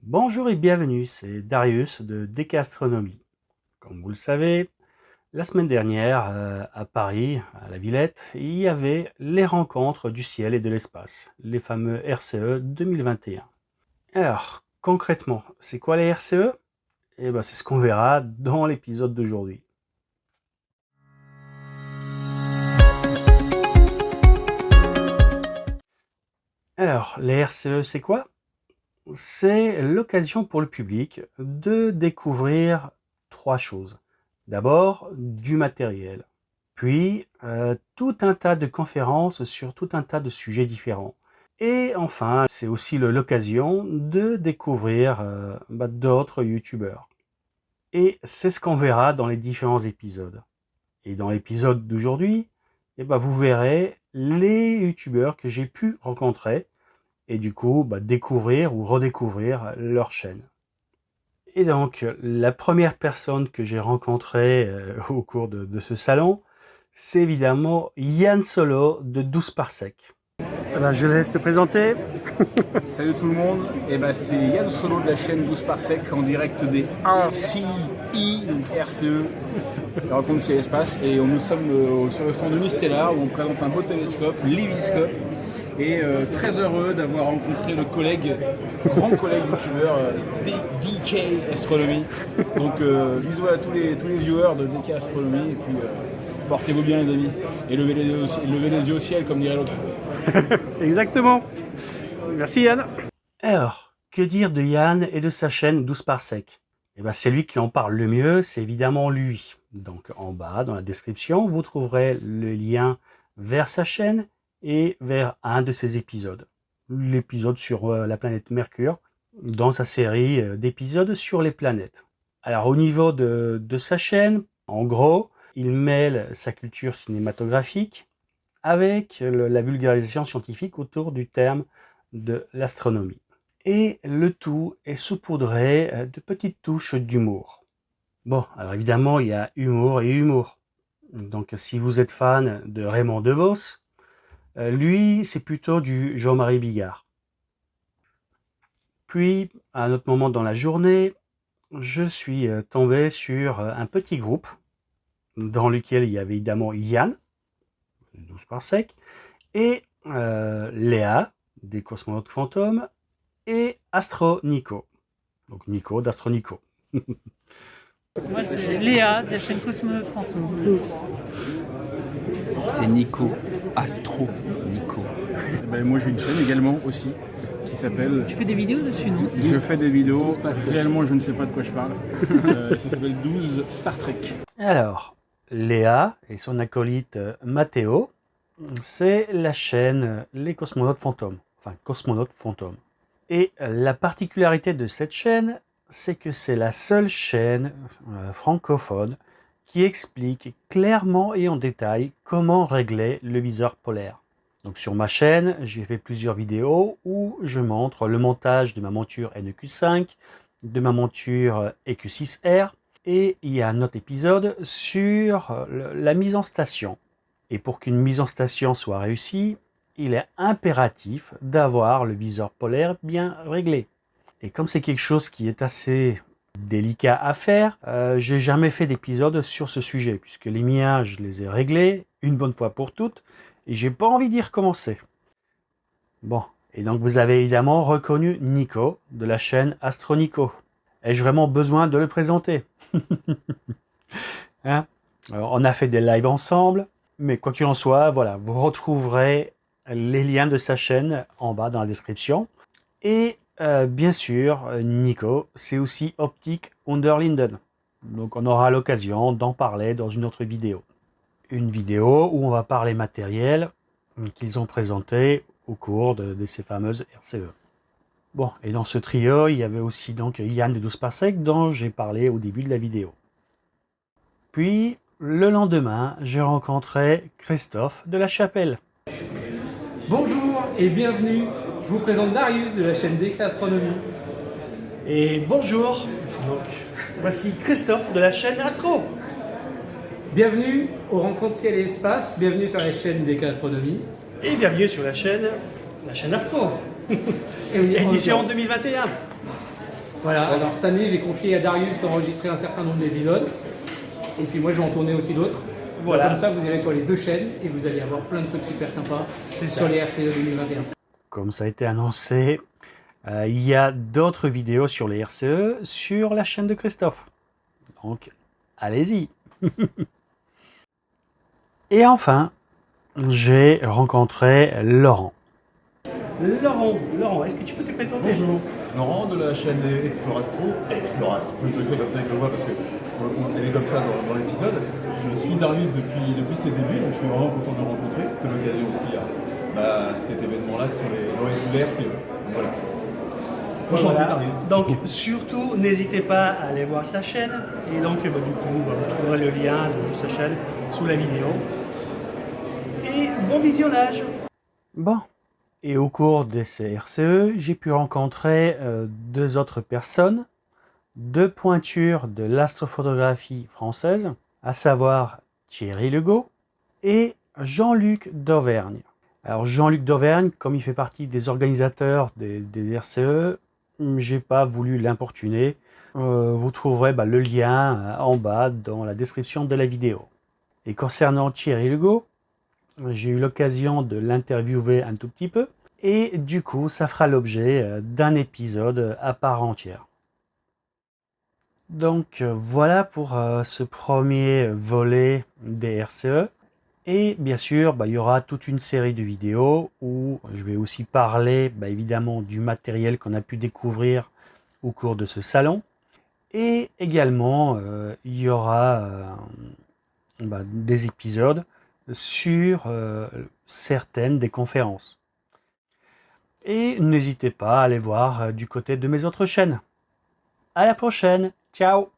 Bonjour et bienvenue, c'est Darius de DK Astronomie. Comme vous le savez, la semaine dernière, à Paris, à la Villette, il y avait les rencontres du ciel et de l'espace, les fameux RCE 2021. Alors, concrètement, c'est quoi les RCE? Eh ben, c'est ce qu'on verra dans l'épisode d'aujourd'hui. Alors, les RCE, c'est quoi? C'est l'occasion pour le public de découvrir trois choses. D'abord, du matériel, puis tout un tas de conférences sur tout un tas de sujets différents. Et enfin, c'est aussi l'occasion de découvrir d'autres youtubeurs. Et c'est ce qu'on verra dans les différents épisodes. Et dans l'épisode d'aujourd'hui, vous verrez les youtubeurs que j'ai pu rencontrer et du coup découvrir ou redécouvrir leur chaîne. Et donc, la première personne que j'ai rencontrée au cours de ce salon, c'est évidemment Yann Solo de 12 Parsec. Je laisse te présenter. Salut tout le monde, c'est Yann Solo de la chaîne 12 Parsec en direct des 1CI, donc RCE, la rencontre ciel espace, et nous sommes sur le stand de Mystella où on présente un beau télescope, l'Eviscope, et très heureux d'avoir rencontré le collègue, grand collègue youtubeur DK Astronomy. Donc bisous à tous les viewers de DK Astronomy, et puis portez-vous bien les amis, et levez les yeux au ciel comme dirait l'autre. Exactement. Merci Yann. Alors, que dire de Yann et de sa chaîne 12 Parsec? C'est lui qui en parle le mieux, c'est évidemment lui. Donc en bas, dans la description, vous trouverez le lien vers sa chaîne et vers un de ses épisodes. L'épisode sur la planète Mercure, dans sa série d'épisodes sur les planètes. Alors au niveau de sa chaîne, en gros, il mêle sa culture cinématographique avec la vulgarisation scientifique autour du terme de l'astronomie. Et le tout est saupoudré de petites touches d'humour. Bon, alors évidemment, il y a humour et humour. Donc si vous êtes fan de Raymond DeVos, lui, c'est plutôt du Jean-Marie Bigard. Puis, à un autre moment dans la journée, je suis tombé sur un petit groupe dans lequel il y avait évidemment Yann, 12 Parsec, et Léa, des cosmonautes fantômes, et Astro Nico. Donc Nico d'Astro Nico. Moi, c'est Léa de la chaîne Cosmonaute Fantôme. C'est Nico, Astro Nico. Moi j'ai une chaîne également aussi qui s'appelle... Tu fais des vidéos dessus, non? Je fais des vidéos, réellement je ne sais pas de quoi je parle. Ça s'appelle 12 Star Trek. Alors, Léa et son acolyte Mathéo, c'est la chaîne Les Cosmonautes Fantômes. Enfin, Cosmonautes Fantômes. Et la particularité de cette chaîne, c'est que c'est la seule chaîne francophone qui explique clairement et en détail comment régler le viseur polaire. Donc sur ma chaîne, j'ai fait plusieurs vidéos où je montre le montage de ma monture NEQ5, de ma monture EQ6R, et il y a un autre épisode sur la mise en station. Et pour qu'une mise en station soit réussie, il est impératif d'avoir le viseur polaire bien réglé. Et comme c'est quelque chose qui est assez délicat à faire, j'ai jamais fait d'épisode sur ce sujet, puisque les miens, je les ai réglés une bonne fois pour toutes, et j'ai pas envie d'y recommencer. Bon, et donc vous avez évidemment reconnu Nico, de la chaîne Astro Nico. Ai-je vraiment besoin de le présenter? Hein? Alors, on a fait des lives ensemble, mais quoi qu'il en soit, voilà, vous retrouverez les liens de sa chaîne en bas dans la description. Et bien sûr, Nico, c'est aussi Optique Underlinden. Donc on aura l'occasion d'en parler dans une autre vidéo. Une vidéo où on va parler matériel qu'ils ont présenté au cours de ces fameuses RCE. Bon, et dans ce trio, il y avait aussi donc Yann de 12 Parsec dont j'ai parlé au début de la vidéo. Puis, le lendemain, j'ai rencontré Christophe de la Chapelle. Bonjour et bienvenue, je vous présente Darius de la chaîne DK Astronomie. Et bonjour, donc voici Christophe de la chaîne Astro. Bienvenue aux rencontres ciel et espace, bienvenue sur la chaîne DK Astronomie. Et bienvenue sur la chaîne Astro. Et oui, Édition 2021. Voilà, alors cette année, j'ai confié à Darius d'enregistrer un certain nombre d'épisodes. Et puis moi, je vais en tourner aussi d'autres. Voilà. Comme ça, vous irez sur les 2 chaînes et vous allez avoir plein de trucs super sympas sur les RCE 2021. Comme ça a été annoncé, il y a d'autres vidéos sur les RCE sur la chaîne de Christophe. Donc, allez-y. Et enfin, j'ai rencontré Laurent. Laurent, est-ce que tu peux te présenter? Bonjour, Laurent de la chaîne Explorastro. Explorastro, je le fais comme ça avec le voix parce qu'elle est comme ça dans l'épisode. Je suis Darius depuis ses débuts, donc je suis vraiment content de le rencontrer. C'était l'occasion aussi à cet événement-là qui sont les RCE. Donc voilà. Enchanté Darius. Donc surtout, n'hésitez pas à aller voir sa chaîne. Et donc du coup, vous trouverez le lien de sa chaîne sous la vidéo. Et bon visionnage. Bon. Et au cours de ces RCE, j'ai pu rencontrer 2 autres personnes, 2 pointures de l'astrophotographie française, à savoir Thierry Legault et Jean-Luc d'Auvergne. Alors Jean-Luc d'Auvergne, comme il fait partie des organisateurs des RCE, j'ai pas voulu l'importuner. Vous trouverez le lien en bas dans la description de la vidéo. Et concernant Thierry Legault, j'ai eu l'occasion de l'interviewer un tout petit peu. Et du coup, ça fera l'objet d'un épisode à part entière. Donc voilà pour ce premier volet des RCE. Et bien sûr, il y aura toute une série de vidéos où je vais aussi parler évidemment du matériel qu'on a pu découvrir au cours de ce salon. Et également, il y aura des épisodes sur certaines des conférences. Et n'hésitez pas à aller voir du côté de mes autres chaînes. À la prochaine, ciao!